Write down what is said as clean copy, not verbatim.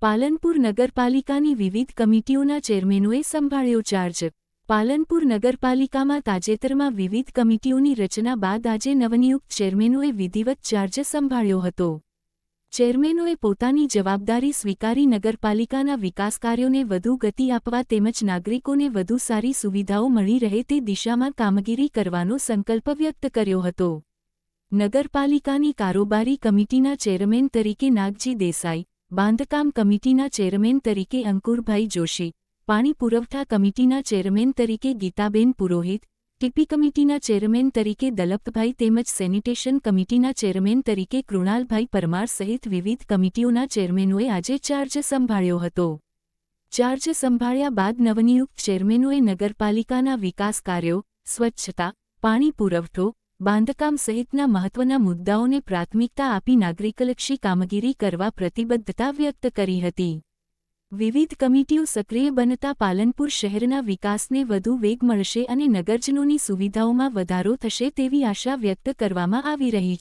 પાલનપુર નગરપાલિકાની વિવિધ કમિટીઓના ચેરમેનોએ સંભાળ્યો ચાર્જ। પાલનપુર નગરપાલિકામાં તાજેતરમાં વિવિધ કમિટીઓની રચના બાદ આજે નવનિયુક્ત ચેરમેનોએ વિધિવત ચાર્જ સંભાળ્યો હતો। ચેરમેનોએ પોતાની જવાબદારી સ્વીકારી નગરપાલિકાના વિકાસ કાર્યોને વધુ ગતિ આપવા તેમજ નાગરિકોને વધુ સારી સુવિધાઓ મળી રહે તે દિશામાં કામગીરી કરવાનો સંકલ્પ વ્યક્ત કર્યો હતો। નગરપાલિકાની કારોબારી કમિટીના ચેરમેન તરીકે નાગજી દેસાઈ, બાંધકામ કમિટીના ચેરમેન તરીકે અંકુરભાઈ જોશી, પાણી પુરવઠા કમિટીના ચેરમેન તરીકે ગીતાબેન પુરોહિત, ટીપી કમિટીના ચેરમેન તરીકે દલપતભાઈ તેમજ સેનિટેશન કમિટીના ચેરમેન તરીકે કૃણાલભાઈ પરમાર સહિત વિવિધ કમિટીઓના ચેરમેનોએ આજે ચાર્જ સંભાળ્યો હતો। ચાર્જ સંભાળ્યા બાદ નવનિયુક્ત ચેરમેનોએ નગરપાલિકાના વિકાસ કાર્યો, સ્વચ્છતા, પાણી પુરવઠો, બાંધકામ સહિતના મહત્વના મુદ્દાઓને પ્રાથમિકતા આપી નાગરિકલક્ષી કામગીરી કરવા પ્રતિબદ્ધતા વ્યક્ત કરી હતી। વિવિધ કમિટીઓ સક્રિય બનતા પાલનપુર શહેરના વિકાસને વધુ વેગ મળશે અને નગરજનોની સુવિધાઓમાં વધારો થશે તેવી આશા વ્યક્ત કરવામાં આવી રહી